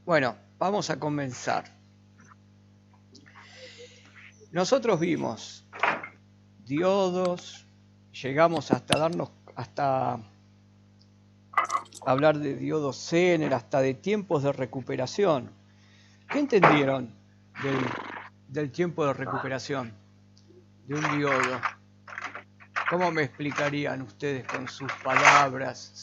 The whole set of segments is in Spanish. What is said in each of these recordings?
Bueno, vamos a comenzar. Nosotros vimos diodos, llegamos hasta hablar de diodos Zener, hasta de tiempos de recuperación. ¿Qué entendieron del tiempo de recuperación de un diodo? ¿Cómo me explicarían ustedes con sus palabras,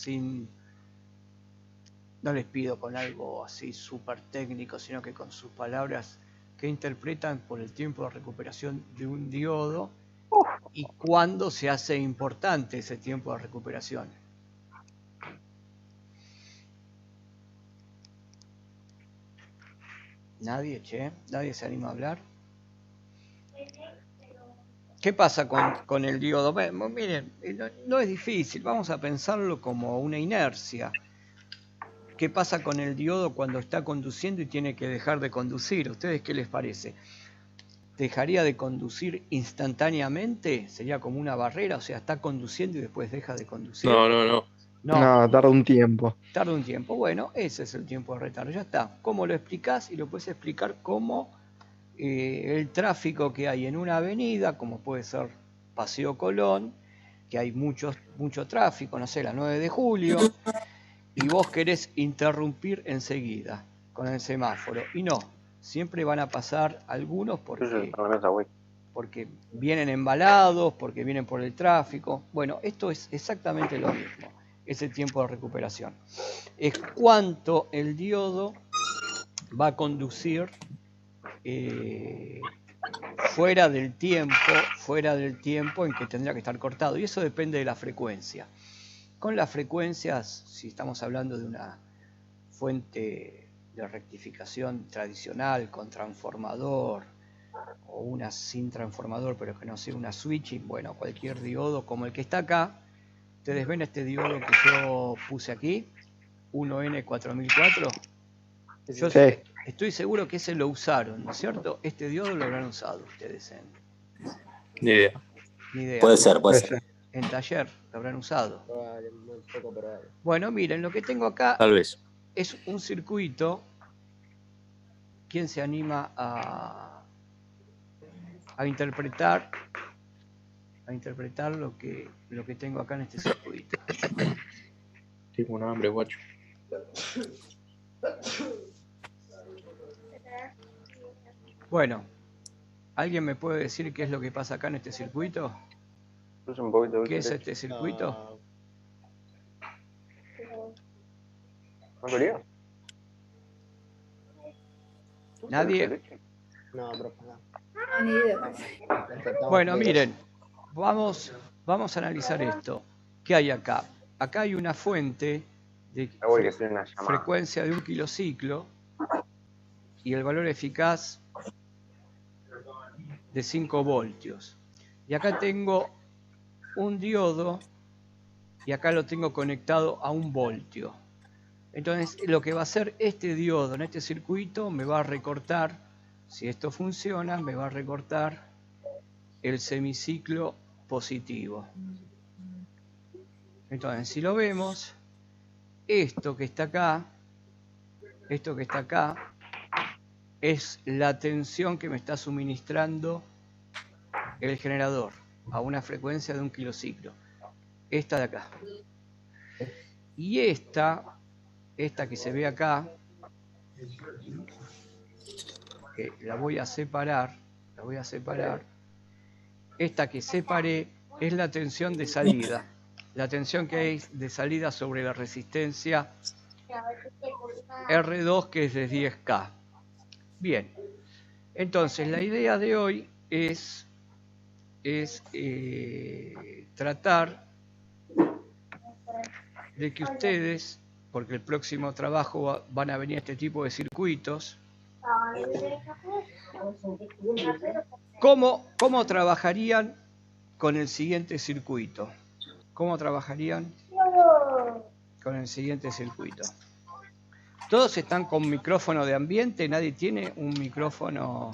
no les pido con algo así súper técnico, sino que con sus palabras, qué interpretan por el tiempo de recuperación de un diodo y cuándo se hace importante ese tiempo de recuperación? Nadie se anima a hablar. ¿Qué pasa con el diodo? Bueno, miren, no es difícil, vamos a pensarlo como una inercia. ¿Qué pasa con el diodo cuando está conduciendo y tiene que dejar de conducir? ¿A ustedes qué les parece? ¿Dejaría de conducir instantáneamente? ¿Sería como una barrera? O sea, está conduciendo y después deja de conducir. No, tarda un tiempo. Tarda un tiempo. Bueno, ese es el tiempo de retardo. Ya está. ¿Cómo lo explicás? Y lo puedes explicar como el tráfico que hay en una avenida, como puede ser Paseo Colón, que hay mucho tráfico, no sé, la 9 de julio, y vos querés interrumpir enseguida con el semáforo. Y no, siempre van a pasar algunos porque vienen embalados, porque vienen por el tráfico. Bueno, esto es exactamente lo mismo, ese tiempo de recuperación. Es cuánto el diodo va a conducir fuera del tiempo en que tendría que estar cortado. Y eso depende de la frecuencia. Con las frecuencias, si estamos hablando de una fuente de rectificación tradicional con transformador o una sin transformador, pero que no sea una switching, bueno, cualquier diodo como el que está acá. Ustedes ven este diodo que yo puse aquí, 1N4004. Yo estoy seguro que ese lo usaron, ¿no es cierto? Este diodo lo habrán usado ustedes Ni idea. Puede ser. En taller lo habrán usado. Bueno, miren, lo que tengo acá Tal vez es un circuito. ¿Quién se anima a interpretar lo que tengo acá en este circuito? Tengo un hambre, guacho. Bueno, ¿alguien me puede decir qué es lo que pasa acá en este circuito? ¿Qué es este circuito? ¿Nadie? No, profe, no. Bueno, miren, vamos a analizar esto. ¿Qué hay acá? Acá hay una fuente de frecuencia de 1 kilociclo y el valor eficaz de 5 voltios. Y acá tengo un diodo y acá lo tengo conectado a 1 voltio. Entonces, lo que va a hacer este diodo en este circuito me va a recortar, si esto funciona, me va a recortar el semiciclo positivo. Entonces, si lo vemos, esto que está acá, es la tensión que me está suministrando el generador a una frecuencia de 1 kilociclo. Esta de acá. Y esta que se ve acá, que la voy a separar, esta que separé es la tensión de salida. La tensión que hay de salida sobre la resistencia R2, que es de 10K. Bien, entonces la idea de hoy es tratar de que ustedes, porque el próximo trabajo van a venir este tipo de circuitos, ¿cómo trabajarían con el siguiente circuito? ¿Cómo trabajarían con el siguiente circuito? ¿Todos están con micrófono de ambiente? ¿Nadie tiene un micrófono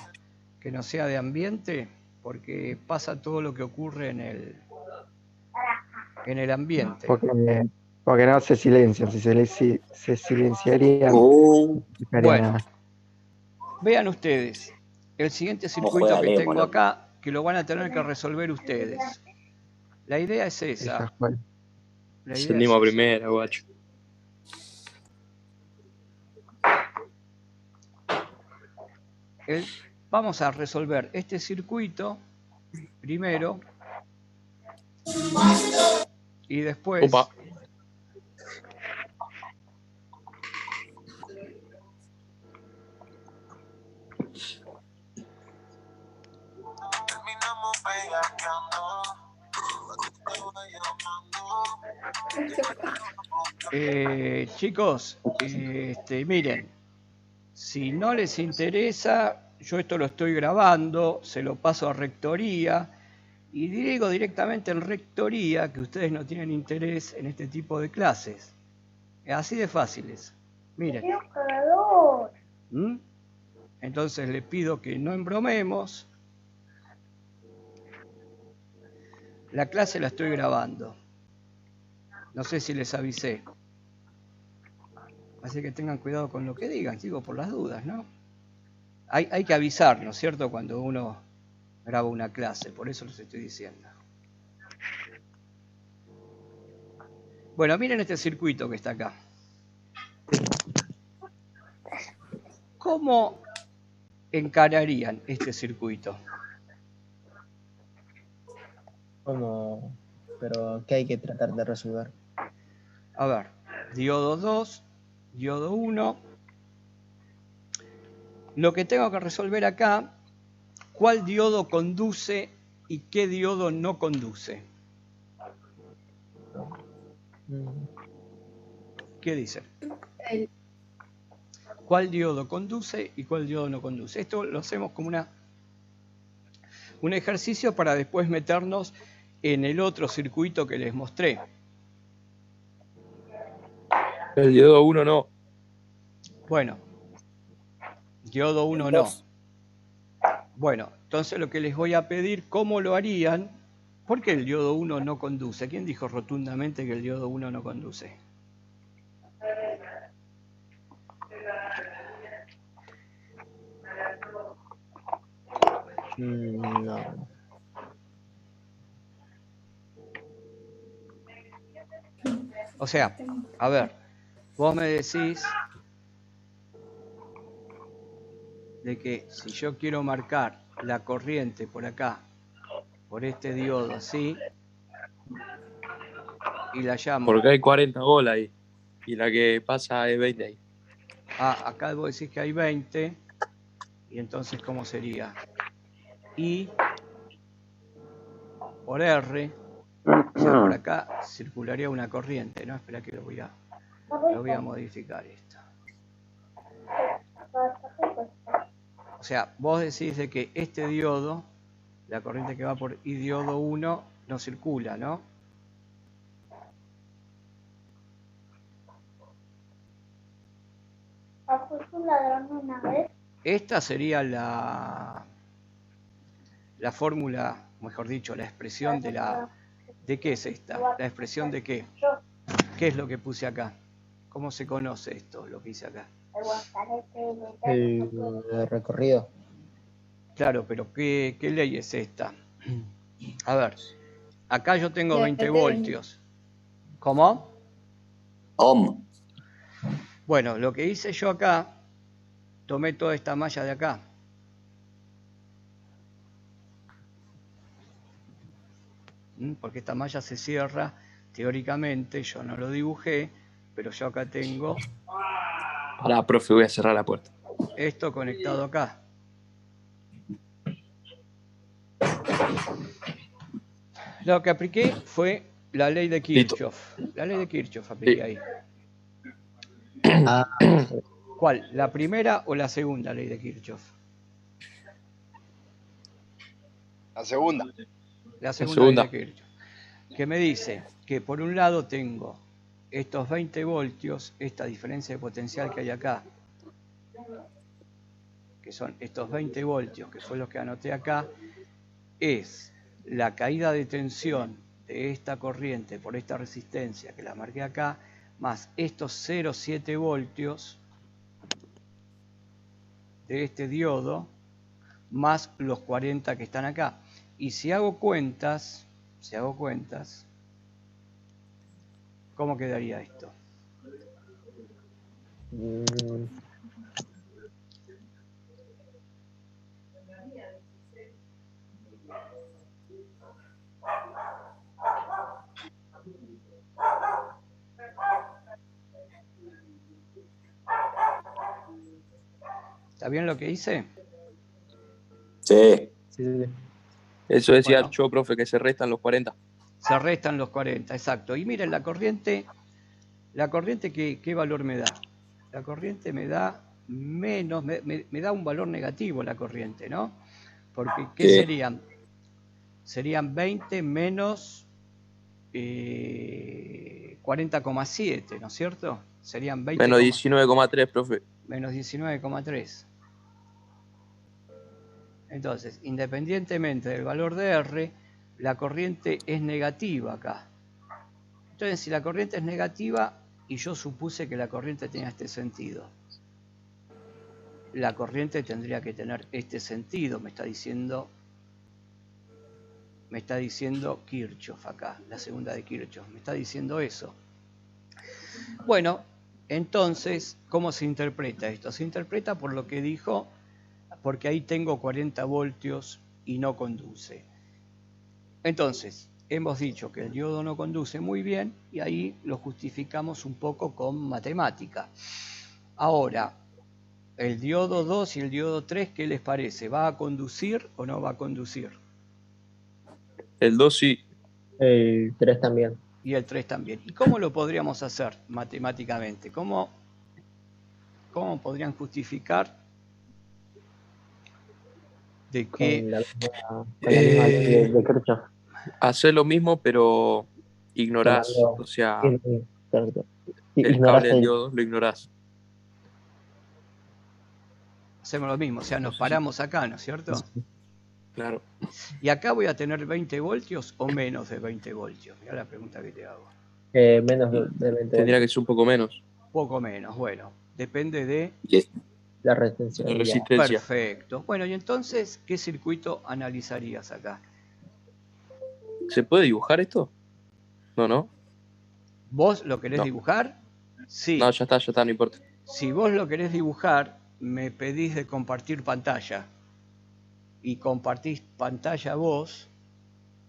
que no sea de ambiente? Porque pasa todo lo que ocurre en el ambiente. Porque Porque no se silencian. Si se silenciarían, Oh, no estaría Bueno, nada. vean ustedes el siguiente no circuito juega que Leo, tengo boludo. acá, que lo van a tener que resolver ustedes. La idea es Esa esa. fue. La idea es Ascendimos a esa. primera, guacho. Vamos a resolver este circuito primero y después Opa. chicos, miren, si no les interesa, yo esto lo estoy grabando, se lo paso a rectoría y digo directamente en rectoría que ustedes no tienen interés en este tipo de clases. Así de fáciles. Miren. ¿Mm? Entonces les pido que no embromemos. La clase la estoy grabando. No sé si les avisé. Así que tengan cuidado con lo que digan, digo, por las dudas, ¿no? Hay que avisar, ¿no es cierto?, cuando uno graba una clase, por eso les estoy diciendo. Bueno, miren este circuito que está acá. ¿Cómo encararían este circuito? ¿Cómo? Pero ¿qué hay que tratar de resolver? A ver, diodo 2, diodo 1. Lo que tengo que resolver acá, ¿cuál diodo conduce y qué diodo no conduce? ¿Qué dicen? ¿Cuál diodo conduce y cuál diodo no conduce? Esto lo hacemos como un ejercicio para después meternos en el otro circuito que les mostré. El diodo 1 no. Bueno, diodo 1 no. Bueno, entonces lo que les voy a pedir, ¿cómo lo harían? ¿Por qué el diodo 1 no conduce? ¿Quién dijo rotundamente que el diodo 1 no conduce? No. O sea, a ver, vos me decís de que si yo quiero marcar la corriente por acá, por este diodo así, y la llamo... Porque hay 40 bolas ahí. Y la que pasa es 20 ahí. Ah, acá vos decís que hay 20, y entonces ¿cómo sería? I por R, o sea, por acá circularía una corriente, ¿no? Espera que lo voy a modificar esto. O sea, vos decís de que este diodo, la corriente que va por I diodo 1, no circula, ¿no? Esta sería la fórmula, mejor dicho, la expresión de la... ¿De qué es esta? ¿La expresión de qué? ¿Qué es lo que puse acá? ¿Cómo se conoce esto, lo que hice acá? El recorrido. Claro, pero ¿qué ley es esta? A ver, acá yo tengo 20 voltios. ¿Cómo? Ohm. Bueno, lo que hice yo acá, tomé toda esta malla de acá. Porque esta malla se cierra, teóricamente, yo no lo dibujé, pero yo acá tengo Pará, profe, voy a cerrar la puerta. esto conectado acá. Lo que apliqué fue la ley de Kirchhoff. La ley de Kirchhoff apliqué ahí. Ah, ¿Cuál? ¿La primera o la segunda ley de Kirchhoff? La segunda. La segunda ley de Kirchhoff. Que me dice que por un lado tengo estos 20 voltios, esta diferencia de potencial que hay acá, que son estos 20 voltios, que fue lo que anoté acá, es la caída de tensión de esta corriente por esta resistencia que la marqué acá, más estos 0,7 voltios de este diodo, más los 40 que están acá. Y si hago cuentas, ¿cómo quedaría esto? Mm, ¿Está bien lo que hice? Sí. sí, sí, sí. Eso decía Bueno. yo, profe, que se restan los 40. Se restan los 40, exacto. Y miren, la corriente ¿qué valor me da? La corriente me da menos, me da un valor negativo la corriente, ¿no? Porque, ¿qué Sí. serían? Serían 20 menos 40,7, ¿no es cierto? Serían 20, Menos 19,3, profe. menos 19,3. Entonces, independientemente del valor de R, la corriente es negativa acá. Entonces, si la corriente es negativa, y yo supuse que la corriente tenía este sentido, la corriente tendría que tener este sentido, me está diciendo Kirchhoff acá, la segunda de Kirchhoff, me está diciendo eso. Bueno, entonces, ¿cómo se interpreta esto? Se interpreta por lo que dijo, porque ahí tengo 40 voltios y no conduce. Entonces, hemos dicho que el diodo no conduce muy bien y ahí lo justificamos un poco con matemática. Ahora, el diodo 2 y el diodo 3, ¿qué les parece? ¿Va a conducir o no va a conducir? El 2 sí. El 3 también. Y el 3 también. ¿Y cómo lo podríamos hacer matemáticamente? ¿Cómo podrían justificar de que Con la misma ley de Kirchhoff, Hacer lo mismo, pero ignorás. tomando. O sea, Correcto. el Ignorás cable del diodo lo ignorás. hacemos lo mismo? O sea, No nos sé si. paramos acá, ¿no es cierto? Claro. Y acá voy a tener 20 voltios o menos de 20 voltios. Mirá la pregunta que te hago. Menos Y de 20 tendría que voltios. ser un poco menos. Poco menos, bueno. Depende de... La resistencia. La Ya. resistencia. Perfecto. Bueno, y entonces, ¿qué circuito analizarías acá? ¿Se puede dibujar esto? No. ¿Vos lo querés No. dibujar? Sí. No, ya está, no importa. Si vos lo querés dibujar, me pedís de compartir pantalla. Y compartís pantalla vos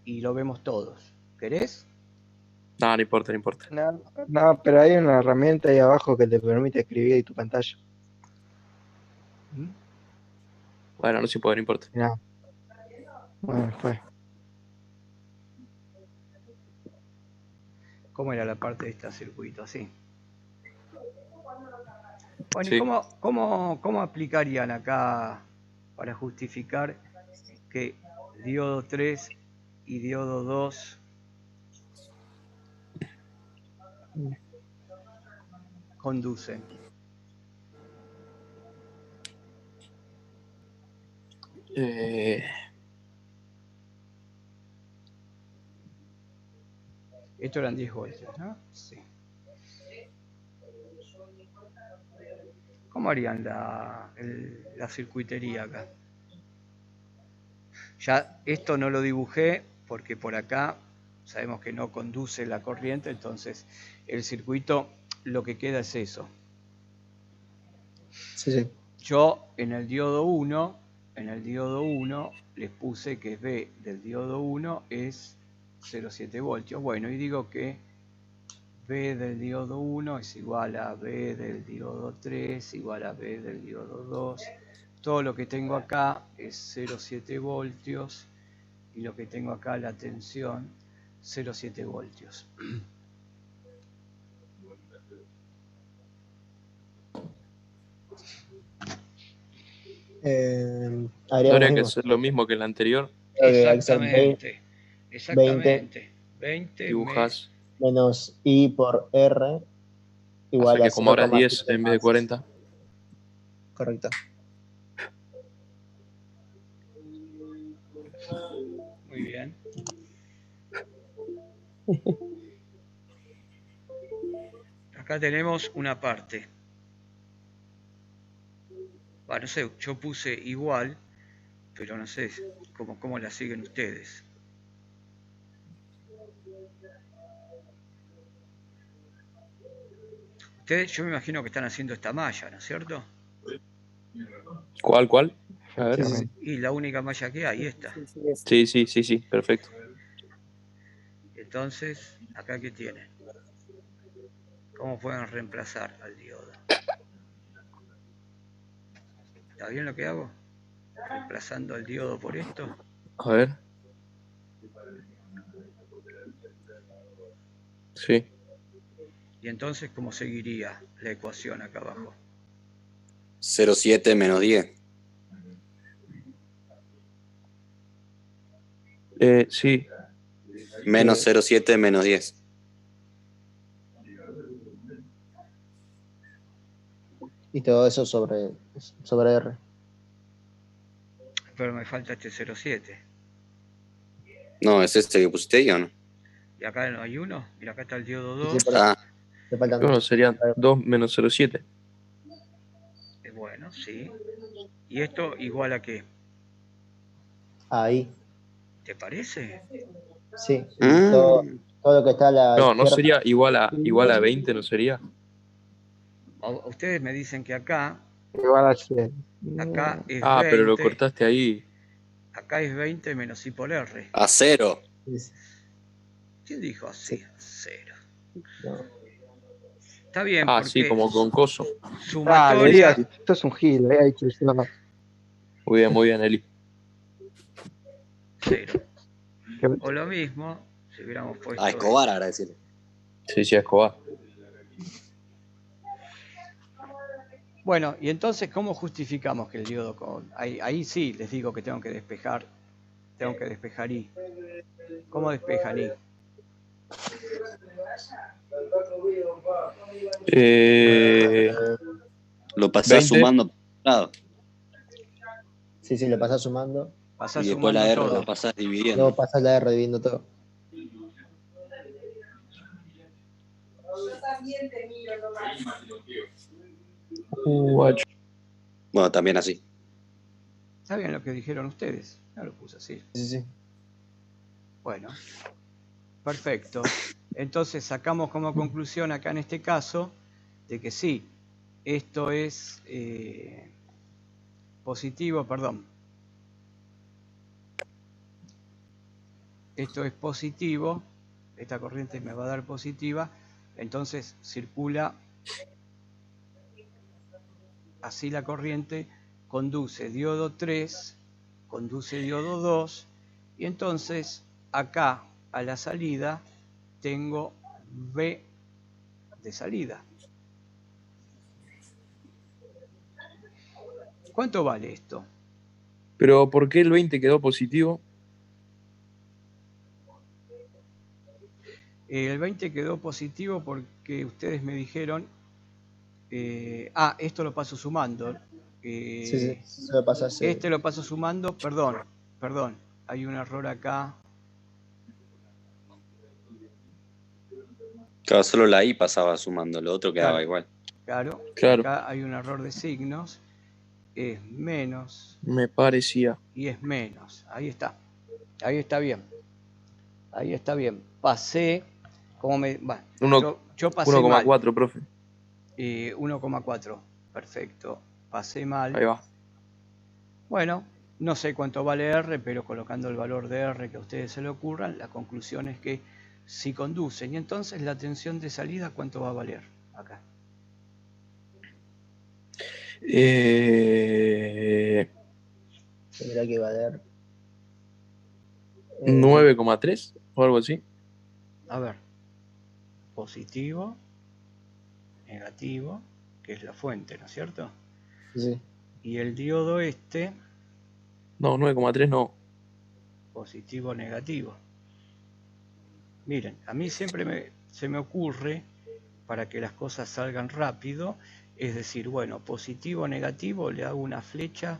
y lo vemos todos. ¿Querés? No importa. No, pero hay una herramienta ahí abajo que te permite escribir en tu pantalla. ¿Mm? Bueno, no se puede, no importa. No. Bueno, fue. ¿Cómo era la parte de este circuito? Así. Bueno, ¿y Sí. cómo aplicarían acá para justificar que diodo 3 y diodo 2 conducen? Esto eran 10 voltios, ¿no? Sí. ¿Cómo harían la circuitería acá? Ya esto no lo dibujé porque por acá sabemos que no conduce la corriente, entonces el circuito lo que queda es eso. Sí. Yo en el diodo 1 les puse que V del diodo 1 es 0,7 voltios. Bueno, y digo que V del diodo 1 es igual a V del diodo 3 igual a V del diodo 2. Todo lo que tengo acá es 0,7 voltios y lo que tengo acá, la tensión, 0,7 voltios. ¿No Haríamos habría lo que mismo. hacer lo mismo que el anterior? Exactamente. 20 Dibujás. Menos I por R igual Pasa a que como ahora es 10 0,7 en vez de más. 40. Correcto. Muy bien. Acá tenemos una parte. Bueno, no sé, yo puse igual, pero no sé cómo la siguen ustedes. Ustedes, yo me imagino que están haciendo esta malla, ¿no es cierto? ¿Cuál? A ver. Efectivamente. Y la única malla que hay, esta. Sí, perfecto. Entonces, acá ¿qué tienen? ¿Cómo pueden reemplazar al diodo? ¿Está bien lo que hago? Reemplazando al diodo por esto. A ver. Sí. Y entonces, ¿cómo seguiría la ecuación acá abajo? 0,7 menos 10. Sí. Menos 0,7 menos 10. Y todo eso sobre R. Pero me falta este 0,7. No, ¿es este que pusiste ahí o no? Y acá no hay uno. Mira, acá está el diodo Sí, 2. por eso. Ah, Te faltan Bueno, dos. serían 2 menos 0,7. Bueno, sí. ¿Y esto igual a qué? Ahí. ¿Te parece? Sí. Y todo lo que está a la No, no izquierda. sería igual a 20, ¿no sería? Ustedes me dicen que acá Igual a 100. es Ah, pero lo 20. cortaste ahí. Acá es 20 menos I por R. a 0. ¿Quién dijo así? Sí. 0. No. Está bien, Ah, sí, porque como con coso. Dale, sumatoria Elías, esto es un gil, hay que usarlo. Muy bien, Eli. 0. Que- O lo mismo, si hubiéramos puesto A Escobar, ahora decirle. Sí, Escobar. Bueno, y entonces, ¿cómo justificamos que el diodo con... Ahí sí les digo que tengo que despejar I. ¿Cómo despejan I? Lo pasás 20. sumando por un lado. Sí, lo pasás sumando. Pasás Y después sumando la R todo. lo pasás dividiendo. Luego pasás la R dividiendo todo. Guacho. Bueno, también así. ¿Está bien lo que dijeron ustedes? No lo puse así. Sí. Bueno, perfecto. Entonces sacamos como conclusión acá en este caso de que sí, esto es positivo, perdón. Esto es positivo, esta corriente me va a dar positiva, entonces circula así la corriente, conduce diodo 3, conduce diodo 2, y entonces acá a la salida tengo V de salida. ¿Cuánto vale esto? Pero ¿por qué el 20 quedó positivo? El 20 quedó positivo porque ustedes me dijeron, esto lo paso sumando. Sí, se lo pasás. Este lo paso sumando, perdón, hay un error acá. Claro, solo la I pasaba sumando, lo otro quedaba igual. Claro, acá hay un error de signos, es menos. Me parecía. Y es menos, ahí está bien. Ahí está bien. Pasé, como me... Bueno, yo pasé 1,4, profe. 1,4, perfecto. Pasé mal. Ahí va. Bueno, no sé cuánto vale R, pero colocando el valor de R que a ustedes se le ocurran, la conclusión es que si conducen. Y entonces la tensión de salida, ¿cuánto va a valer acá? Tendrá que valer 9,3 o algo así. A ver, positivo, negativo, que es la fuente, ¿no es cierto? Sí. Y el diodo este... No, 9,3 no. Positivo, negativo. Miren, a mí siempre se me ocurre, para que las cosas salgan rápido, es decir, bueno, positivo, negativo, le hago una flecha,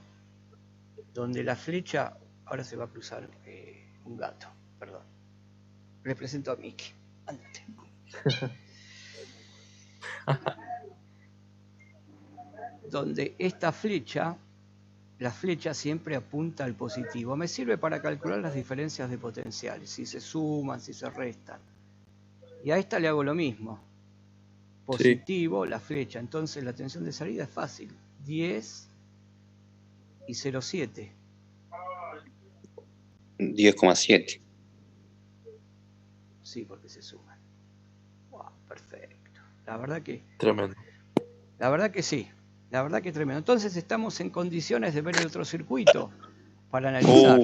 donde la flecha, ahora se va a cruzar un gato, perdón. Represento a Mickey. Ándate. Donde esta flecha, la flecha siempre apunta al positivo. Me sirve para calcular las diferencias de potenciales, si se suman, si se restan. Y a esta le hago lo mismo. Positivo, la flecha. Entonces la tensión de salida es fácil. 10 y 0,7. 10,7. Sí, porque se suman. Wow, perfecto. La verdad que Tremendo. sí. La verdad que tremendo. Entonces estamos en condiciones de ver el otro circuito para analizar.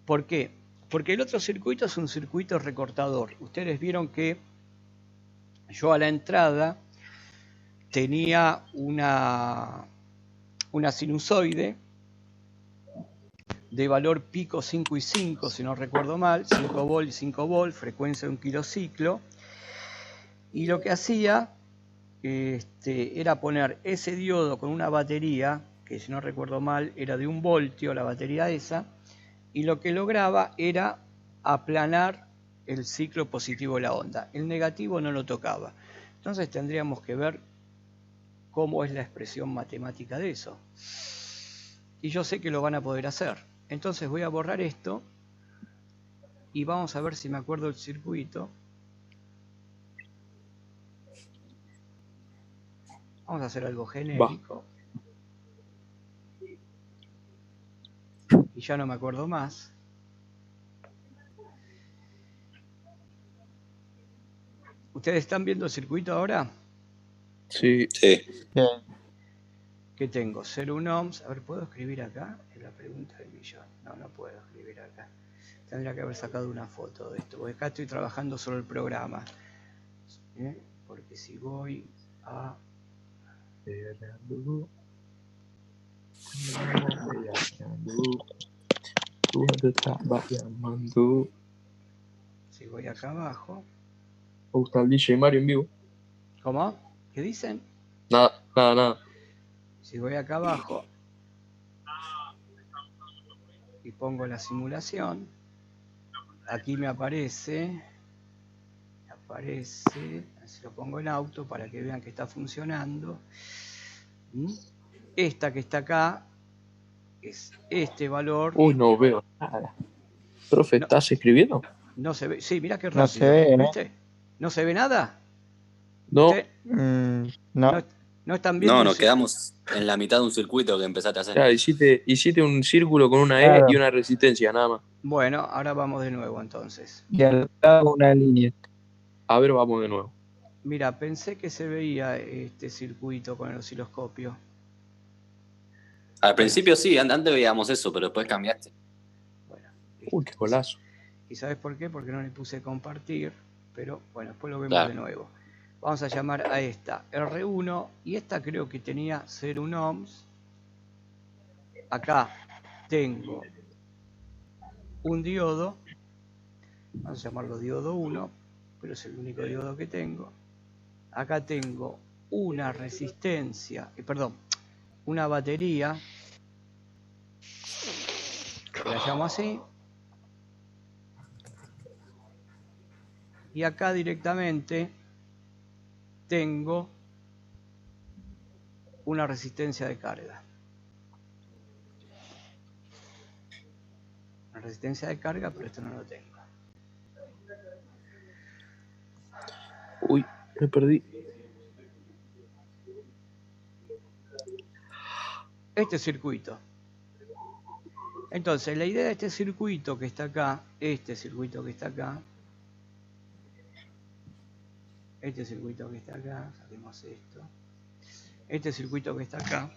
¿Por qué? Porque el otro circuito es un circuito recortador. Ustedes vieron que yo a la entrada tenía una sinusoide de valor pico 5 y 5, si no recuerdo mal, 5 volt y 5 volt, frecuencia de un kilociclo. Y lo que hacía era poner ese diodo con una batería, que si no recuerdo mal era de 1 voltio la batería esa, y lo que lograba era aplanar el ciclo positivo de la onda. El negativo no lo tocaba. Entonces tendríamos que ver cómo es la expresión matemática de eso. Y yo sé que lo van a poder hacer. Entonces voy a borrar esto y vamos a ver si me acuerdo el circuito. Vamos a hacer algo genérico. Y ya no me acuerdo más. ¿Ustedes están viendo el circuito ahora? Sí. Sí. Bien. ¿Qué tengo? 0,1 ohms. A ver, ¿puedo escribir acá? Es la pregunta del millón. No, no puedo escribir acá. Tendría que haber sacado una foto de esto, porque acá estoy trabajando sobre el programa. Porque si voy a... Si voy acá abajo... Me gusta el DJ Mario en vivo. ¿Cómo? ¿Qué dicen? Nada. Si voy acá abajo y pongo la simulación, aquí me aparece, así lo pongo en auto para que vean que está funcionando. Esta que está acá es este valor. Uy, no veo nada. Profe, No. ¿estás escribiendo? No se ve, sí, mirá qué No rápido. se ve, ¿no? ¿Viste? ¿No se ve nada? No. ¿Usted? No. No están viendo. No, nos quedamos en la mitad de un circuito que empezaste a hacer. Ya, hiciste un círculo con una Claro. E y una resistencia, nada más. Bueno, ahora vamos de nuevo entonces. Y al lado una línea. A ver, vamos de nuevo. Mira, pensé que se veía este circuito con el osciloscopio. Al principio sí, antes veíamos eso, pero después cambiaste. Bueno, Uy, qué golazo. ¿Y sabes por qué? Porque no le puse compartir, pero bueno, después lo vemos Claro. de nuevo. Vamos a llamar a esta R1 y esta creo que tenía 0,1 ohms. Acá tengo un diodo, vamos a llamarlo diodo 1, pero es el único diodo que tengo. Acá tengo una resistencia, una batería, la llamo así. Y acá directamente tengo una resistencia de carga. Una resistencia de carga, pero esto no lo tengo. Uy, me perdí. Este circuito. Entonces, la idea de este circuito que está acá, este circuito que está acá, saquemos esto. Este circuito que está acá,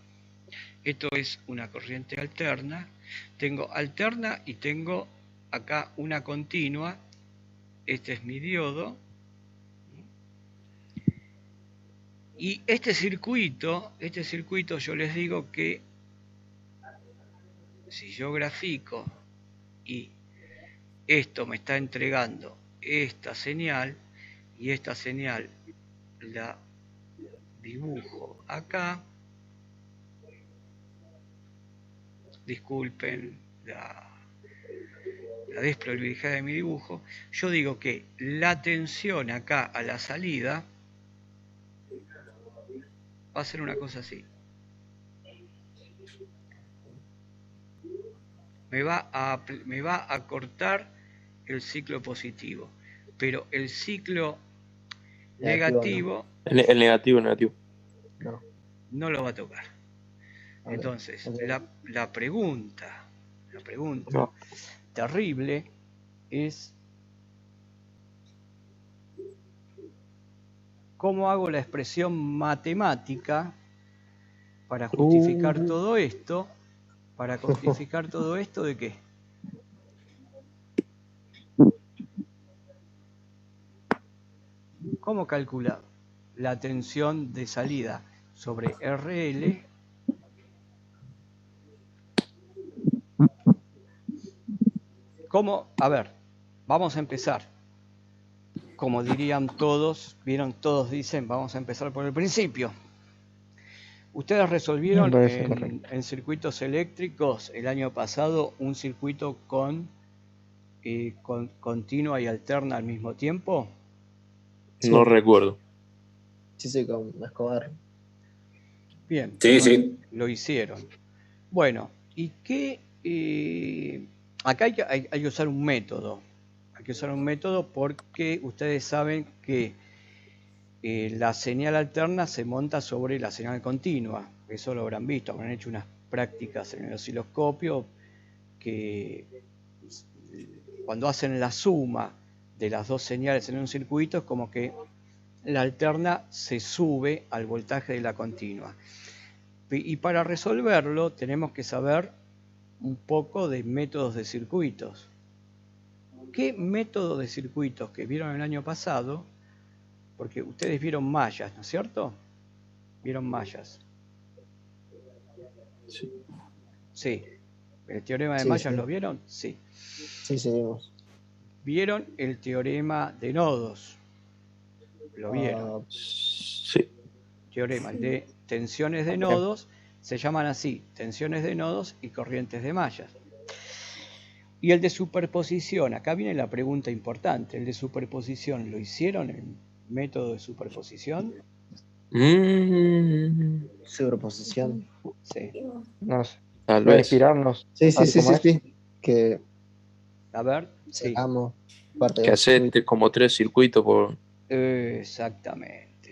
esto es una corriente alterna. Tengo alterna y tengo acá una continua. Este es mi diodo. Y este circuito yo les digo que si yo grafico y esto me está entregando esta señal y esta señal la dibujo acá, disculpen la desprolijidad de mi dibujo, yo digo que la tensión acá a la salida va a ser una cosa así. Me va a cortar el ciclo positivo, pero el ciclo negativo El negativo, no lo va a tocar. Entonces, la pregunta No. terrible es cómo hago la expresión matemática para justificar todo esto. ¿Para justificar todo esto de qué? ¿Cómo calcular la tensión de salida sobre RL? ¿Cómo? A ver, vamos a empezar. Como dirían todos, vieron, todos dicen, vamos a empezar por el principio. Ustedes resolvieron en circuitos eléctricos el año pasado un circuito con continua y alterna al mismo tiempo. No recuerdo. Sí, con Escobar. Bien, Sí. lo hicieron. Bueno, ¿y qué? Acá hay que usar un método. Hay que usar un método porque ustedes saben que la señal alterna se monta sobre la señal continua. Eso lo habrán visto, habrán hecho unas prácticas en el osciloscopio que cuando hacen la suma de las dos señales en un circuito es como que la alterna se sube al voltaje de la continua. Y para resolverlo tenemos que saber un poco de métodos de circuitos. ¿Qué método de circuitos que vieron el año pasado? Porque ustedes vieron mallas, ¿no es cierto? ¿Vieron mallas? Sí. ¿El teorema de mallas lo vieron? Sí. Sí, vimos. ¿Vieron el teorema de nodos? ¿Lo vieron? Sí. Teorema de tensiones de nodos, se llaman así, tensiones de nodos y corrientes de mallas. Y el de superposición, acá viene la pregunta importante, ¿el de superposición lo hicieron el método de superposición? Superposición. Sí. No sé. Tal Para vez. inspirarnos. Sí. Que A ver, sí. sacamos parte Que hace como 3 circuitos por... Exactamente.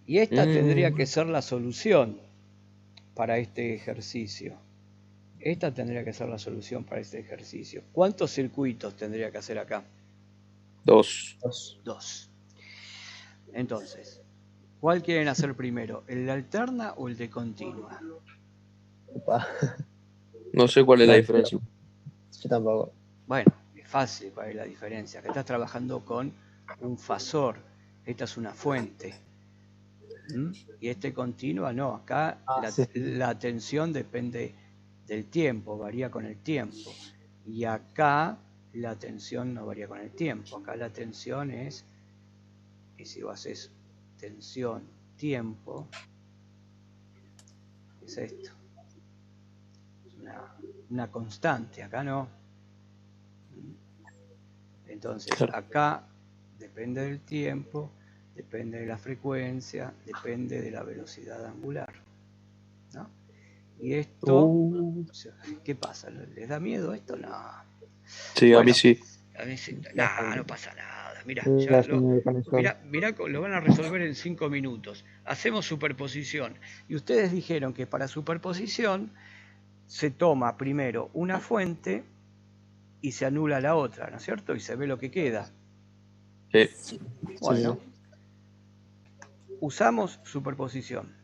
Y esta tendría que ser la solución para este ejercicio. ¿Cuántos circuitos tendría que hacer acá? 2. 2. Entonces, ¿cuál quieren hacer primero? ¿El de alterna o el de continua? No sé cuál es la diferencia. Yo tampoco. Bueno, es fácil cuál es la diferencia. Que estás trabajando con un fasor. Esta es una fuente. Y este continua no. Acá la tensión depende del tiempo, varía con el tiempo. Y acá la tensión no varía con el tiempo. Acá la tensión es, y si vos haces tensión, tiempo, es esto. Es una constante, acá no. Entonces, acá depende del tiempo, depende de la frecuencia, depende de la velocidad angular, ¿no? Y esto, ¿qué pasa? ¿Les da miedo esto? No. Sí, bueno, a mí sí. A mí sí. No pasa nada. Mirá, lo van a resolver en 5 minutos. Hacemos superposición. Y ustedes dijeron que para superposición se toma primero una fuente y se anula la otra, ¿no es cierto? Y se ve lo que queda. Sí. Bueno, usamos superposición.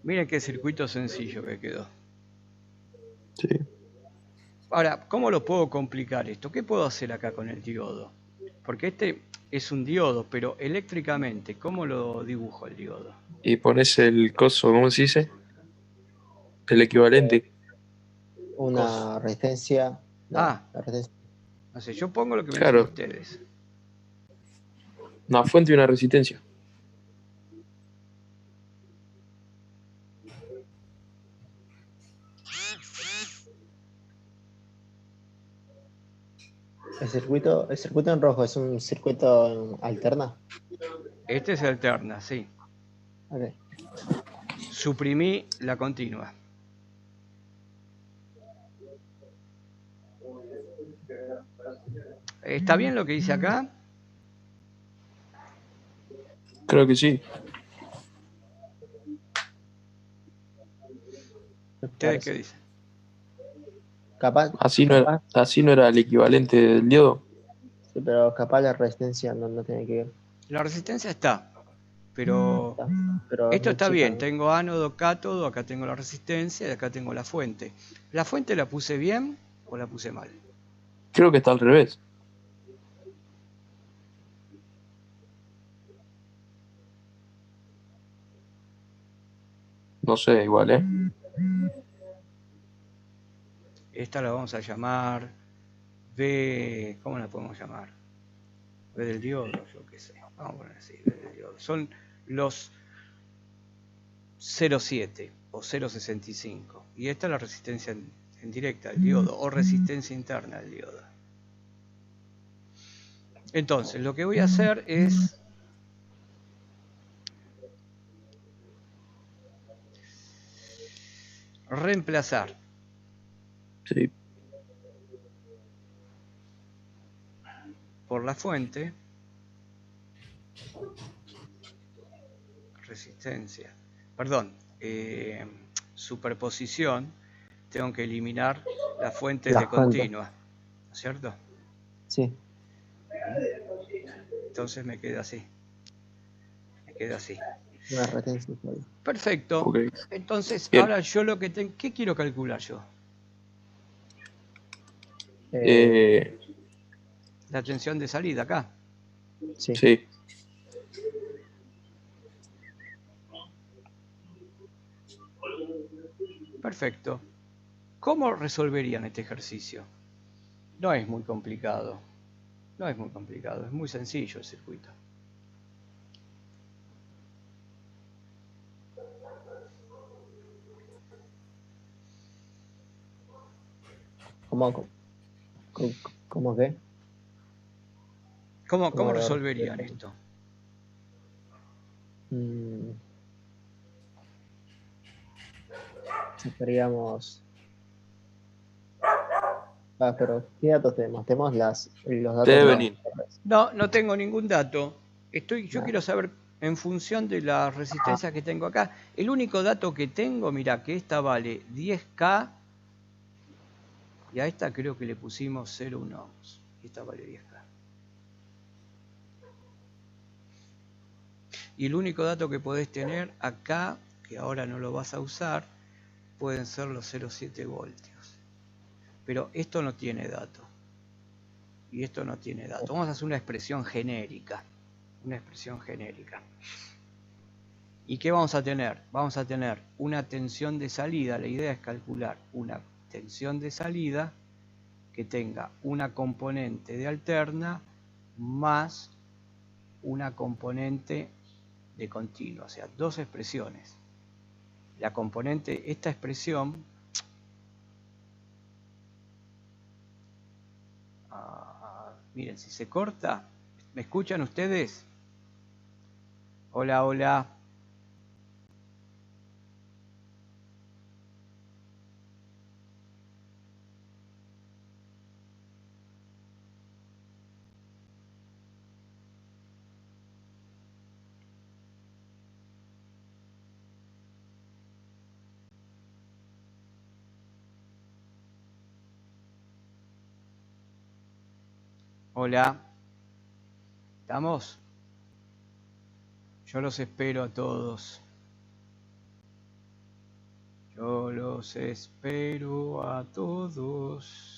Miren qué circuito sencillo que quedó. Sí. Ahora, ¿cómo lo puedo complicar esto? ¿Qué puedo hacer acá con el diodo? Porque este es un diodo, pero eléctricamente, ¿cómo lo dibujo el diodo? Y pones el coso, ¿cómo se dice? El equivalente. Una resistencia. No, Ah, la resistencia. no sé, yo pongo lo que me dicen Claro, ustedes. una fuente y una resistencia. El circuito en rojo es un circuito alterna. Este es alterna, sí. Ok. Suprimí la continua. ¿Está bien lo que dice acá? Creo que sí. ¿Ustedes qué dicen? Capaz, Así no era, capaz, así no era el equivalente del diodo. sí, pero capaz la resistencia no tiene que ver. La resistencia está, pero Está, pero es esto muy está chica, bien. ¿no? Tengo ánodo, cátodo, acá tengo la resistencia y acá tengo la fuente. ¿La fuente la puse bien o la puse mal? Creo que está al revés. No sé, igual, ¿eh? Esta la vamos a llamar B. ¿Cómo la podemos llamar? B del diodo, yo qué sé. Vamos a poner así, B del diodo. Son los 0,7 o 0,65. Y esta es la resistencia en directa del diodo o resistencia interna del diodo. Entonces, lo que voy a hacer es reemplazar Sí. por la fuente resistencia, perdón, superposición, tengo que eliminar las fuentes La de fuente, continua, ¿no es cierto? sí. Entonces me queda así, me queda así. Una resistencia. Solo. Perfecto. Ok. Entonces, Bien. ahora yo lo que tengo, ¿qué quiero calcular yo? Eh, La tensión de salida acá. Sí. sí. Perfecto. ¿Cómo resolverían este ejercicio? No es muy complicado. No es muy complicado, es muy sencillo el circuito. ¿Cómo qué? ¿Cómo ¿Cómo lo resolverían resolveríamos? esto? Sacaríamos. Pero ¿qué datos tenemos? Tenemos los datos Debe de No, venir. no tengo ningún dato. Yo Nada. quiero saber en función de las resistencias que tengo acá. El único dato que tengo, mira, que esta vale 10K y a esta creo que le pusimos 0,1 ohms. Y esta vale 10K. Y el único dato que podés tener acá, que ahora no lo vas a usar, pueden ser los 0,7 voltios. Pero esto no tiene dato. Y esto no tiene dato. Vamos a hacer una expresión genérica. Una expresión genérica. ¿Y qué vamos a tener? Vamos a tener una tensión de salida. La idea es calcular una tensión de salida que tenga una componente de alterna más una componente de continua. O sea, dos expresiones. La componente, esta expresión, miren, si se corta, ¿me escuchan ustedes? Hola, hola. Hola. ¿Estamos? Yo los espero a todos. Yo los espero a todos.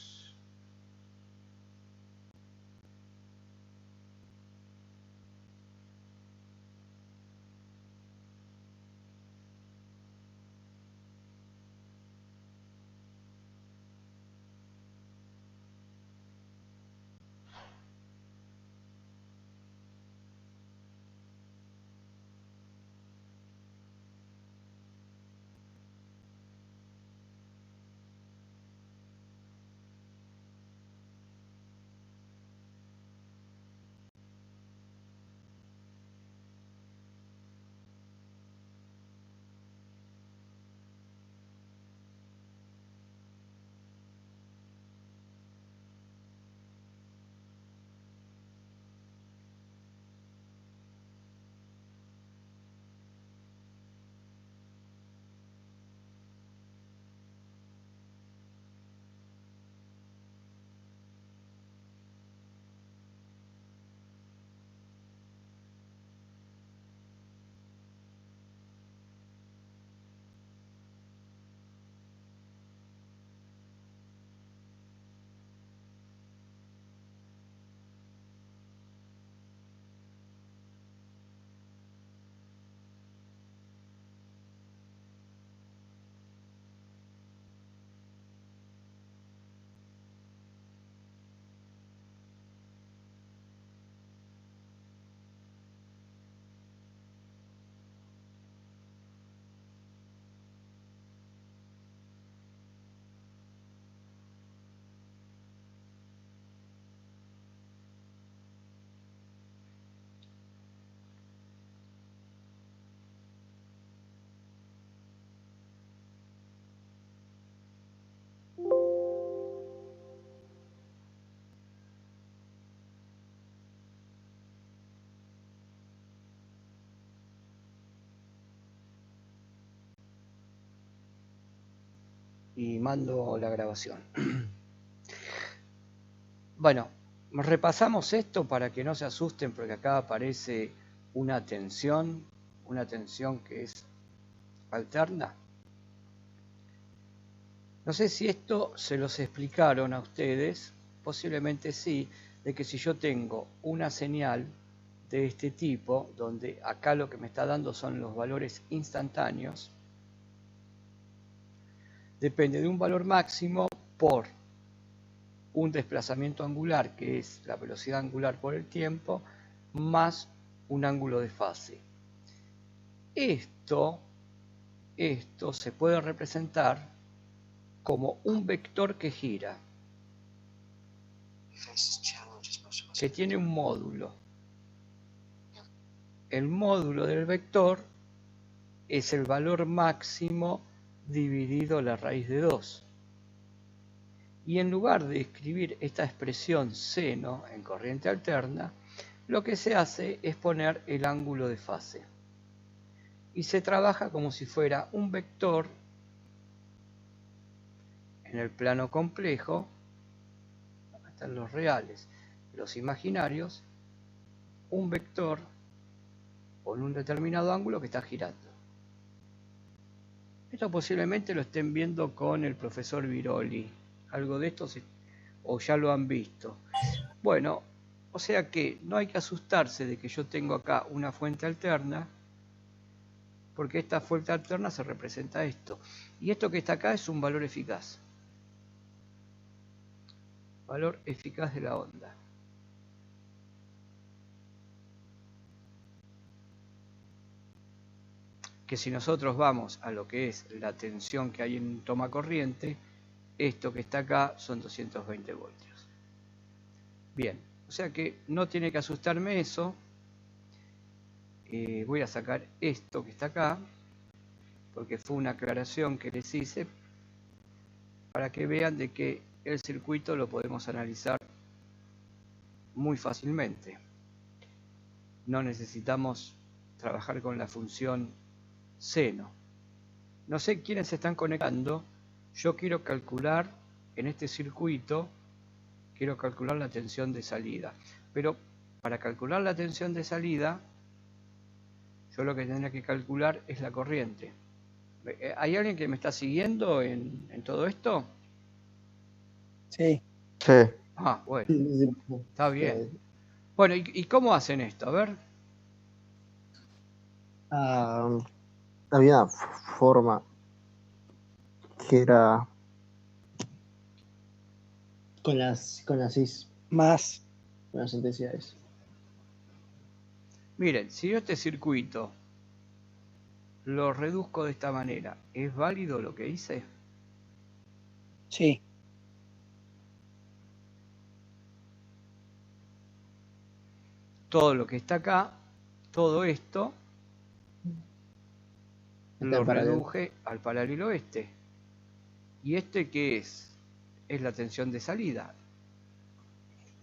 Y mando la grabación. Bueno, repasamos esto para que no se asusten porque acá aparece una tensión que es alterna. No sé si esto se los explicaron a ustedes, posiblemente sí, de que si yo tengo una señal de este tipo, donde acá lo que me está dando son los valores instantáneos, depende de un valor máximo por un desplazamiento angular, que es la velocidad angular por el tiempo, más un ángulo de fase. Esto se puede representar como un vector que gira, que tiene un módulo. El módulo del vector es el valor máximo dividido la raíz de 2. Y en lugar de escribir esta expresión seno en corriente alterna, lo que se hace es poner el ángulo de fase. Y se trabaja como si fuera un vector en el plano complejo. Acá están los reales, los imaginarios, un vector con un determinado ángulo que está girando. Esto posiblemente lo estén viendo con el profesor Viroli. Algo de esto o ya lo han visto. Bueno, o sea que no hay que asustarse de que yo tengo acá una fuente alterna, porque esta fuente alterna se representa esto. Y esto que está acá es un valor eficaz. Valor eficaz de la onda. Que si nosotros vamos a lo que es la tensión que hay en un toma corriente, esto que está acá son 220 voltios. Bien, o sea que no tiene que asustarme eso. Voy a sacar esto que está acá, porque fue una aclaración que les hice, para que vean de que el circuito lo podemos analizar muy fácilmente. No necesitamos trabajar con la función seno. No sé quiénes se están conectando. Yo quiero calcular en este circuito, quiero calcular la tensión de salida. Pero para calcular la tensión de salida, yo lo que tendría que calcular es la corriente. ¿Hay alguien que me está siguiendo en todo esto? Sí. Sí. Ah, bueno, Sí, sí, sí. está bien. Bueno, ¿y cómo hacen esto? A ver. Ah, había una forma que era con las cis, Más. con las intensidades. Miren, si yo este circuito lo reduzco de esta manera, ¿es válido lo que hice? Sí. Todo lo que está acá, todo esto, Está lo en paralelo. reduje al paralelo este. ¿Y este qué es? Es la tensión de salida.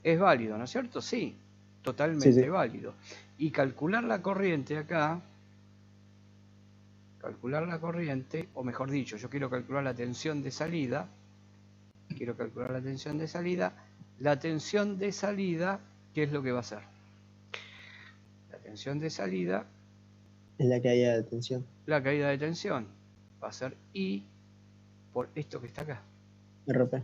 Es válido, ¿no es cierto? Sí, totalmente Sí. válido. Y calcular la corriente acá, calcular la corriente, o mejor dicho, yo quiero calcular la tensión de salida, la tensión de salida, ¿qué es lo que va a hacer? La tensión de salida, Es la caída de tensión. la caída de tensión, va a ser I por esto que está acá. RP.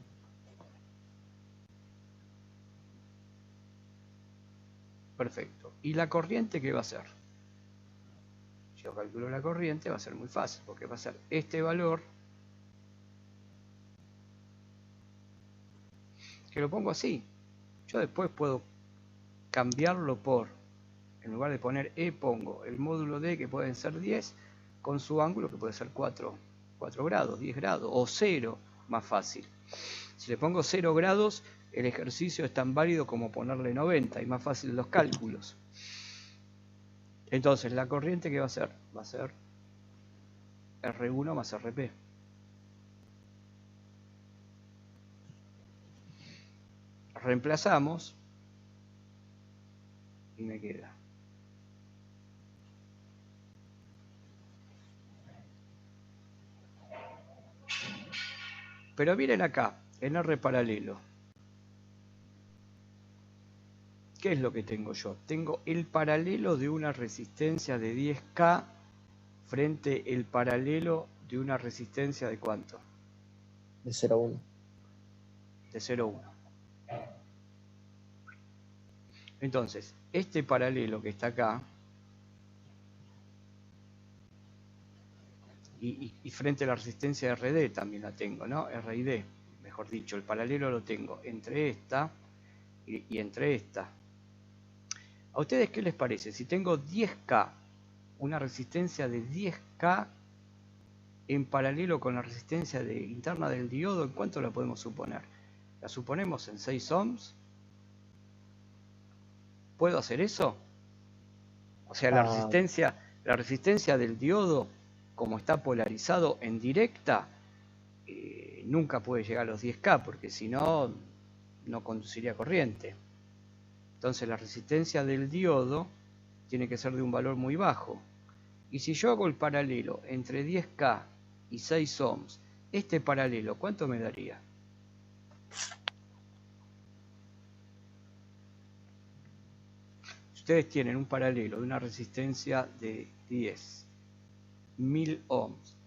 Perfecto. ¿Y la corriente qué va a ser? Yo calculo la corriente, va a ser muy fácil, porque va a ser este valor, que lo pongo así. Yo después puedo cambiarlo por, en lugar de poner E, pongo el módulo D, que pueden ser 10, con su ángulo, que puede ser 4 grados, 10 grados, o 0, más fácil. Si le pongo 0 grados, el ejercicio es tan válido como ponerle 90, y más fácil los cálculos. Entonces, la corriente, ¿qué va a ser? Va a ser R1 más RP. Reemplazamos y me queda pero miren acá, en R paralelo, ¿qué es lo que tengo yo? Tengo el paralelo de una resistencia de 10K frente el paralelo de una resistencia de ¿cuánto? De 0,1. De 0,1. Entonces, este paralelo que está acá, y frente a la resistencia RD también la tengo, ¿no? RD, mejor dicho, el paralelo lo tengo entre esta y entre esta. ¿A ustedes qué les parece? Si tengo 10K, una resistencia de 10K en paralelo con la resistencia interna del diodo, ¿en cuánto la podemos suponer? ¿La suponemos en 6 ohms? ¿Puedo hacer eso? O sea, la resistencia del diodo, como está polarizado en directa, nunca puede llegar a los 10K, porque si no, no conduciría corriente. Entonces la resistencia del diodo tiene que ser de un valor muy bajo. Y si yo hago el paralelo entre 10K y 6 ohms, este paralelo, ¿cuánto me daría? Ustedes tienen un paralelo de una resistencia de 10.000 ohms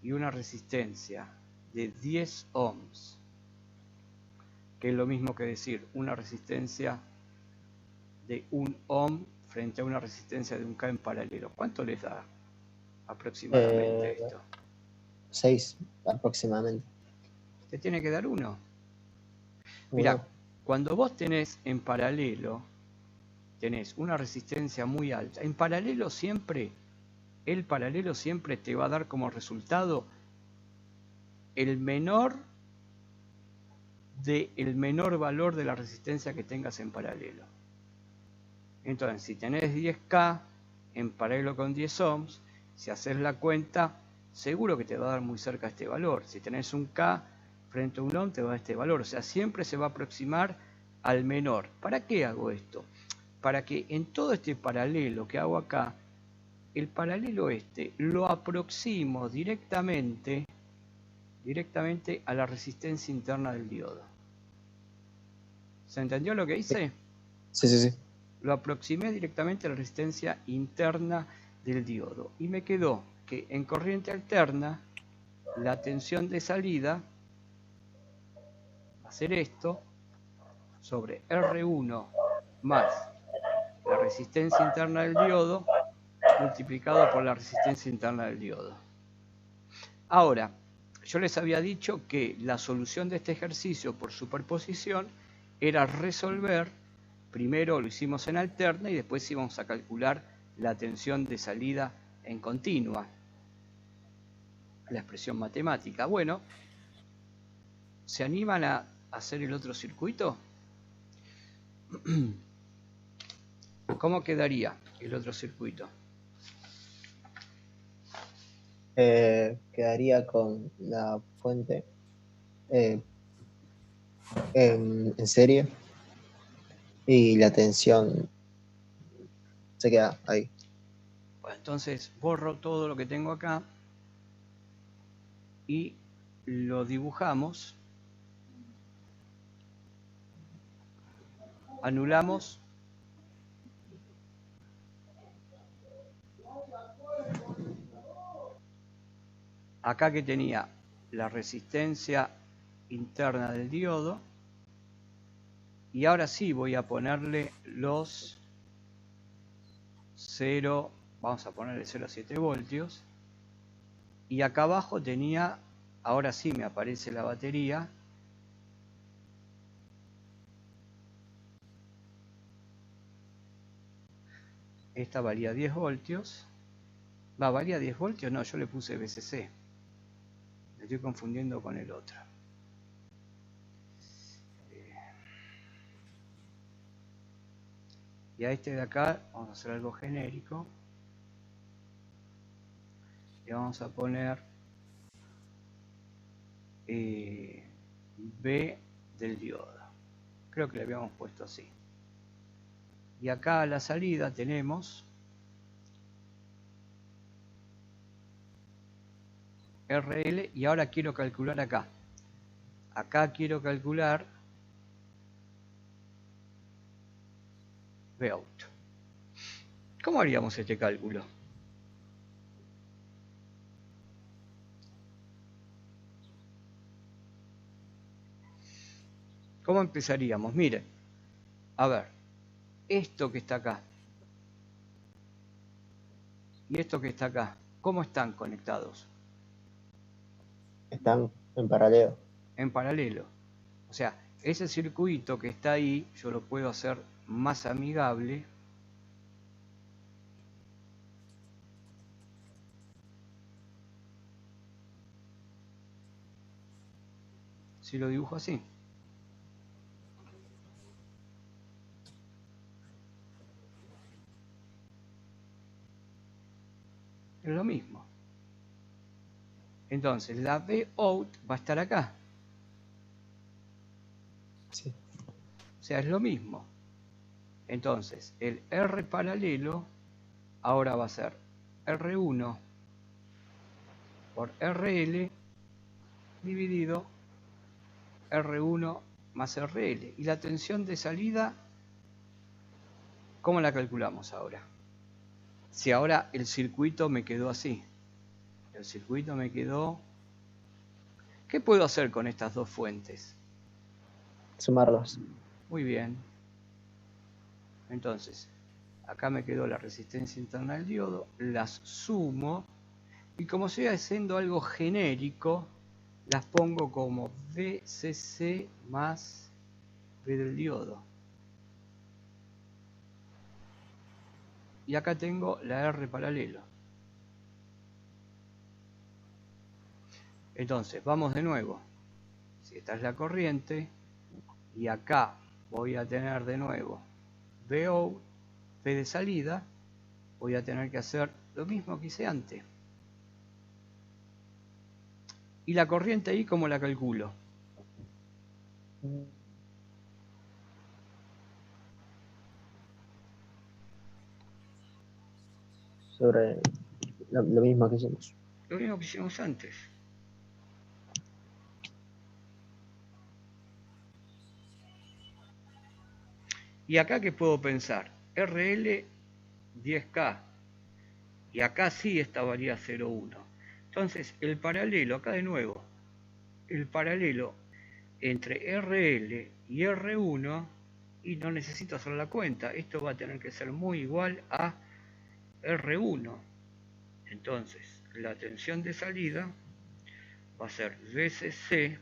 y una resistencia de 10 ohms, que es lo mismo que decir una resistencia de 1 ohm frente a una resistencia de 1K en paralelo. ¿Cuánto les da aproximadamente esto? 6 aproximadamente. Te tiene que dar 1. Mira, cuando vos tenés en paralelo, tenés una resistencia muy alta. En paralelo siempre, el paralelo siempre te va a dar como resultado el menor valor de la resistencia que tengas en paralelo. Entonces, si tenés 10K en paralelo con 10 ohms, si haces la cuenta, seguro que te va a dar muy cerca este valor. Si tenés un K frente a un ohm, te va a dar este valor. O sea, siempre se va a aproximar al menor. ¿Para qué hago esto? Para que en todo este paralelo que hago acá, el paralelo este lo aproximo directamente a la resistencia interna del diodo. ¿Se entendió lo que hice? Sí. Lo aproximé directamente a la resistencia interna del diodo. Y me quedó que en corriente alterna la tensión de salida va a ser esto sobre R1 más la resistencia interna del diodo multiplicado por la resistencia interna del diodo. Ahora, yo les había dicho que la solución de este ejercicio por superposición era resolver, primero lo hicimos en alterna y después íbamos a calcular la tensión de salida en continua, la expresión matemática. Bueno, ¿se animan a hacer el otro circuito? ¿Cómo quedaría el otro circuito? Quedaría con la fuente en serie y la tensión se queda ahí. Bueno, entonces borro todo lo que tengo acá y lo dibujamos. Anulamos acá que tenía la resistencia interna del diodo y ahora sí voy a ponerle los 0, vamos a ponerle 0,7 voltios y acá abajo tenía, ahora sí me aparece la batería. Esta valía 10 voltios. ¿Valía 10 voltios? No, yo le puse VCC. Me estoy confundiendo con el otro. Y a este de acá vamos a hacer algo genérico. Le vamos a poner B del diodo. Creo que le habíamos puesto así. Y acá a la salida tenemos RL y ahora quiero calcular acá. Acá quiero calcular Vout. ¿Cómo haríamos este cálculo? ¿Cómo empezaríamos? Miren, a ver, esto que está acá y esto que está acá, ¿cómo están conectados? Están en paralelo. En paralelo. O sea, ese circuito que está ahí, yo lo puedo hacer más amigable. Si lo dibujo así. Es lo mismo. Entonces, la Vout va a estar acá. Sí. O sea, es lo mismo. Entonces, el R paralelo ahora va a ser R1 por RL dividido R1 más RL. Y la tensión de salida, ¿cómo la calculamos ahora? Si ahora el circuito me quedó así. El circuito me quedó... ¿Qué puedo hacer con estas dos fuentes? Sumarlos. Muy bien. Entonces, acá me quedó la resistencia interna del diodo, las sumo y como estoy haciendo algo genérico, las pongo como VCC más V del diodo. Y acá tengo la R paralelo. Entonces, vamos de nuevo. Si esta es la corriente, y acá voy a tener de nuevo VO, V de salida, voy a tener que hacer lo mismo que hice antes. ¿Y la corriente ahí cómo la calculo? Sobre lo mismo que hicimos. Lo mismo que hicimos antes. ¿Y acá qué puedo pensar? RL 10K Y acá sí esta valía 0,1. Entonces el paralelo, acá de nuevo, el paralelo entre RL y R1, y no necesito hacer la cuenta, esto va a tener que ser muy igual a R1. Entonces la tensión de salida va a ser VCC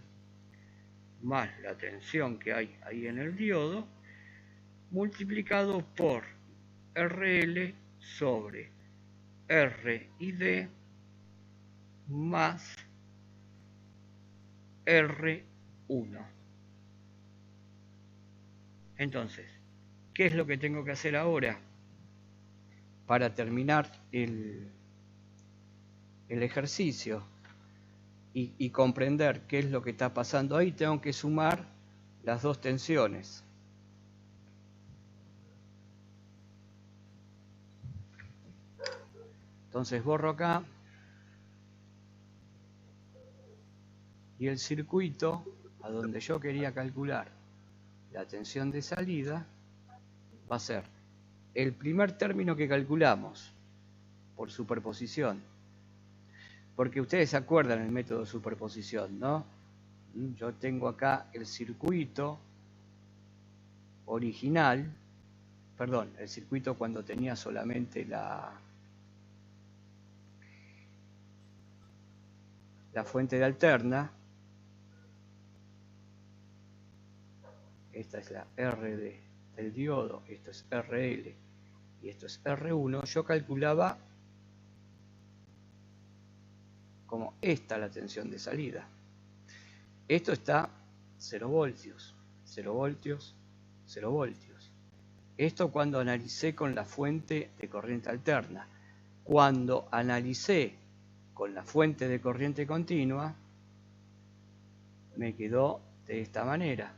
más la tensión que hay ahí en el diodo multiplicado por RL sobre R y D más R1. Entonces, ¿qué es lo que tengo que hacer ahora para terminar el ejercicio y comprender qué es lo que está pasando ahí? Tengo que sumar las dos tensiones. Entonces borro acá y el circuito a donde yo quería calcular la tensión de salida va a ser el primer término que calculamos por superposición. Porque ustedes se acuerdan el método de superposición, ¿no? Yo tengo acá el circuito original, perdón, el circuito cuando tenía solamente la fuente de alterna. Esta es la RD del diodo, esto es RL y esto es R1. Yo calculaba como esta la tensión de salida. Esto está 0 voltios, 0 voltios, 0 voltios. Esto cuando analicé con la fuente de corriente alterna. Cuando analicé con la fuente de corriente continua, me quedó de esta manera.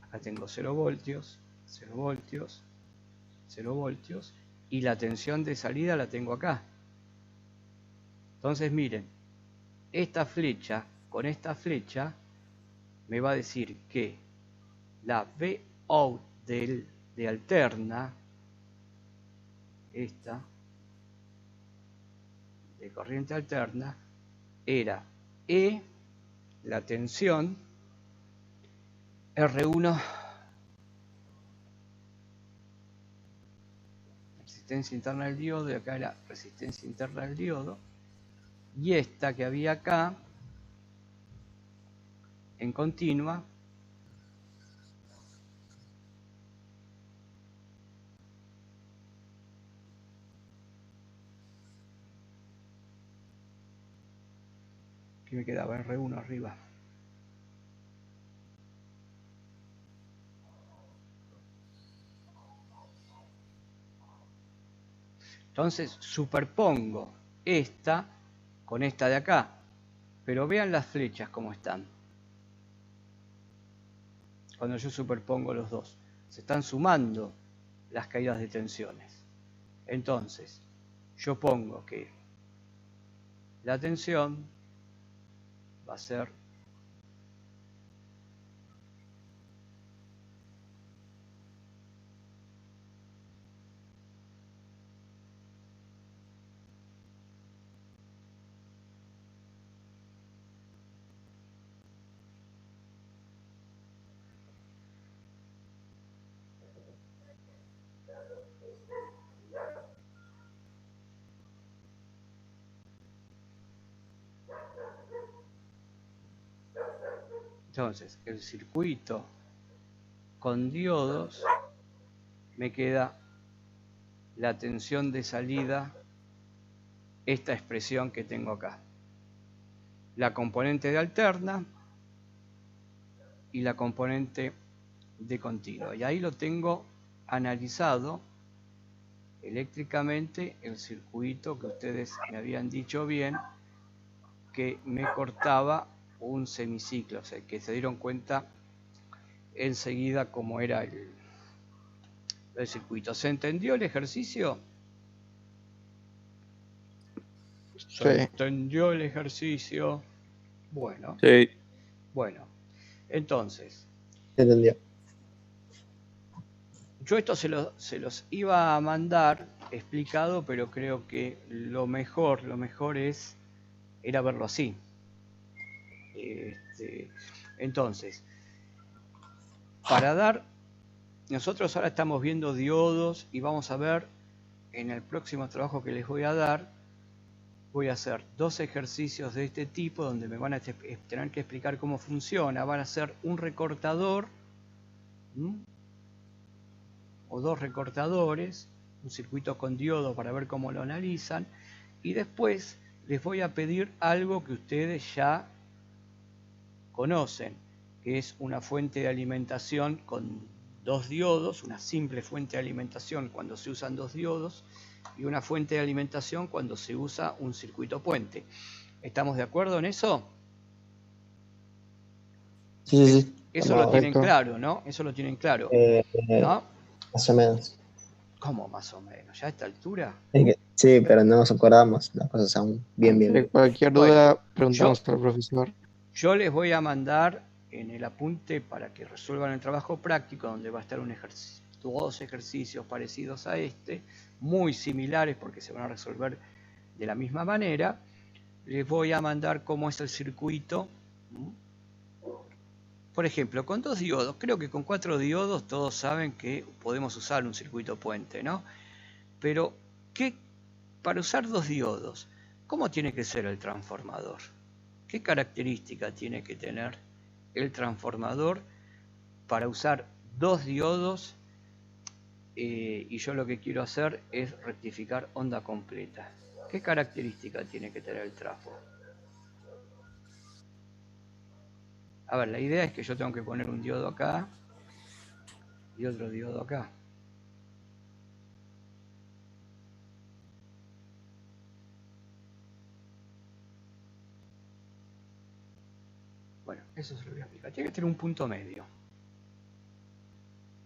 Acá tengo 0 voltios, 0 voltios, 0 voltios, y la tensión de salida la tengo acá. Entonces miren, esta flecha con esta flecha me va a decir que la Vout de alterna, esta de corriente alterna, era E, la tensión, R1, resistencia interna del diodo, y acá era resistencia interna del diodo, y esta que había acá en continua que me quedaba R1 arriba. Entonces superpongo esta con esta de acá, pero vean las flechas cómo están. Cuando yo superpongo los dos, se están sumando las caídas de tensiones. Entonces, yo pongo que la tensión va a ser entonces el circuito con diodos me queda la tensión de salida, esta expresión que tengo acá, la componente de alterna y la componente de continua, y ahí lo tengo analizado eléctricamente el circuito que ustedes me habían dicho bien que me cortaba un semiciclo, o sea que se dieron cuenta enseguida cómo era el circuito. ¿Se entendió el ejercicio? Sí. ¿Se entendió el ejercicio? Bueno, Sí. bueno. Entonces, ¿Se entendió? yo esto se los iba a mandar explicado, pero creo que lo mejor era verlo así. Entonces, nosotros ahora estamos viendo diodos y vamos a ver en el próximo trabajo que les voy a dar, voy a hacer 2 ejercicios de este tipo donde me van a tener que explicar cómo funciona. Van a ser un recortador, ¿m? O 2 recortadores, un circuito con diodo para ver cómo lo analizan, y después les voy a pedir algo que ustedes ya conocen, que es una fuente de alimentación con 2 diodos, una simple fuente de alimentación cuando se usan 2 diodos, y una fuente de alimentación cuando se usa un circuito puente. ¿Estamos de acuerdo en eso? Sí. Eso lo tienen Correcto. claro, ¿no? Eso lo tienen claro, ¿no? Más o menos. ¿Cómo más o menos? ¿Ya a esta altura? Sí, pero no nos acordamos las cosas aún. Bien. Cualquier Bueno, duda, preguntamos al profesor. Yo les voy a mandar en el apunte para que resuelvan el trabajo práctico, donde va a estar 2 ejercicios parecidos a este, muy similares porque se van a resolver de la misma manera. Les voy a mandar cómo es el circuito. Por ejemplo, con 2 diodos, creo que con 4 diodos todos saben que podemos usar un circuito puente, ¿no? Pero, para usar 2 diodos, ¿cómo tiene que ser el transformador? ¿Qué característica tiene que tener el transformador para usar 2 diodos? Y yo lo que quiero hacer es rectificar onda completa. ¿Qué característica tiene que tener el trafo? A ver, la idea es que yo tengo que poner un diodo acá y otro diodo acá. Bueno, eso se lo voy a explicar. Tiene que tener un punto medio.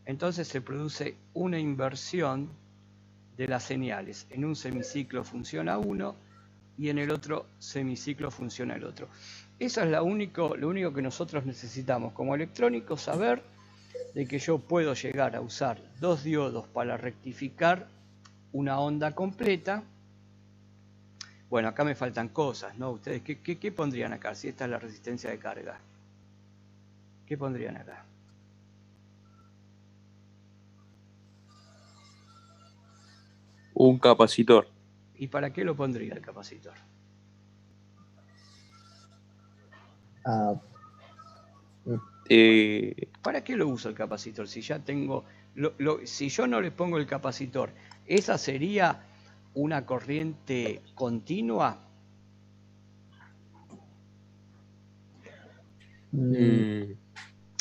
Entonces se produce una inversión de las señales. En un semiciclo funciona uno y en el otro semiciclo funciona el otro. Eso es lo único que nosotros necesitamos como electrónicos, saber de que yo puedo llegar a usar 2 diodos para rectificar una onda completa. Bueno, acá me faltan cosas, ¿no? Ustedes, ¿qué pondrían acá? Si esta es la resistencia de carga. ¿Qué pondrían acá? Un capacitor. ¿Y para qué lo pondría el capacitor? ¿Para qué lo uso el capacitor? Si ya tengo... si yo no le pongo el capacitor, ¿esa sería una corriente continua?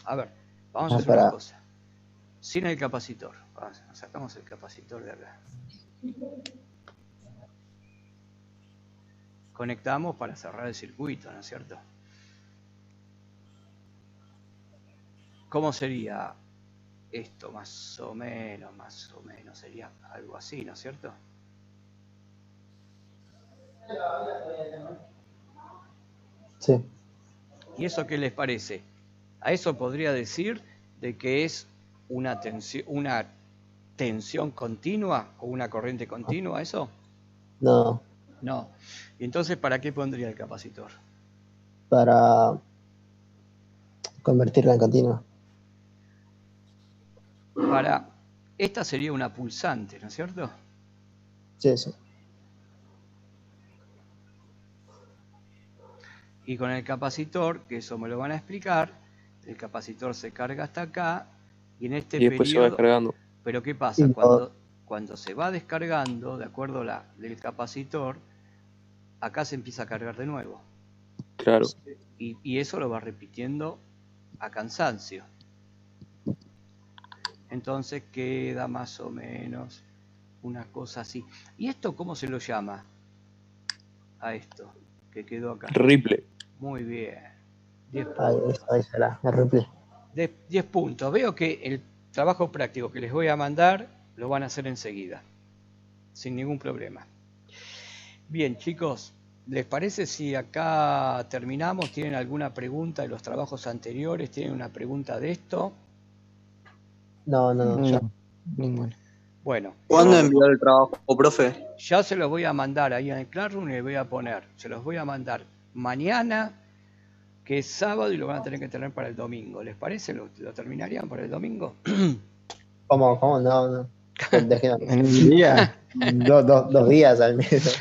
A ver, vamos a hacer una cosa. Sin el capacitor. Sacamos el capacitor de acá. Conectamos para cerrar el circuito, ¿no es cierto? ¿Cómo sería esto? Más o menos, sería algo así, ¿no es cierto? Sí. ¿Y eso qué les parece? A eso podría decir de que es una tensión continua o una corriente continua, ¿eso? No. No. ¿Y entonces para qué pondría el capacitor? Para convertirla en continua. Esta sería una pulsante, ¿no es cierto? Sí. Y con el capacitor, que eso me lo van a explicar, el capacitor se carga hasta acá y en este Y después periodo... se va descargando. Pero ¿qué pasa? Cuando se va descargando, de acuerdo a del capacitor, acá se empieza a cargar de nuevo. Claro. Y eso lo va repitiendo a cansancio. Entonces queda más o menos una cosa así. ¿Y esto cómo se lo llama? A esto que quedó acá. Ripple. Muy bien. 10 Ahí será, el Ripple. de 10 puntos. Veo que el trabajo práctico que les voy a mandar lo van a hacer enseguida, sin ningún problema. Bien, chicos, ¿les parece si acá terminamos? ¿Tienen alguna pregunta de los trabajos anteriores? ¿Tienen una pregunta de esto? No, ya. No, ninguno. Bueno, ¿Cuándo yo enviar el trabajo, profe? ya se los voy a mandar ahí en el Classroom y les voy a poner, se los voy a mandar mañana, que es sábado, y lo van a tener que tener para el domingo. ¿Les parece? ¿Lo terminarían para el domingo? ¿Cómo? No. Déjenme. En un día. 2 días al menos.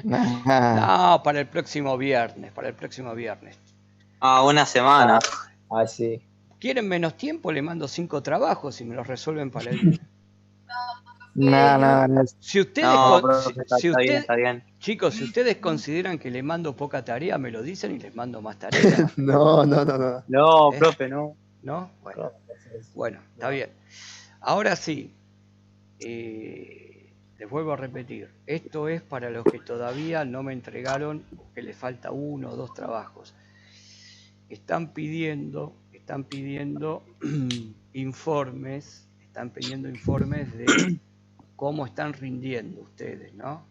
Nah. No, para el próximo viernes, Ah, una semana. Ah, sí. ¿Quieren menos tiempo? Le mando 5 trabajos y me los resuelven para el... No. Si ustedes, No, profe, si está bien, usted- está bien. chicos, si ustedes consideran que le mando poca tarea, me lo dicen y les mando más tarea. No. No, profe, no. ¿No? Bueno, está bien. Ahora sí, les vuelvo a repetir, esto es para los que todavía no me entregaron, que les falta 1 o 2 trabajos. Están pidiendo informes, de cómo están rindiendo ustedes, ¿no?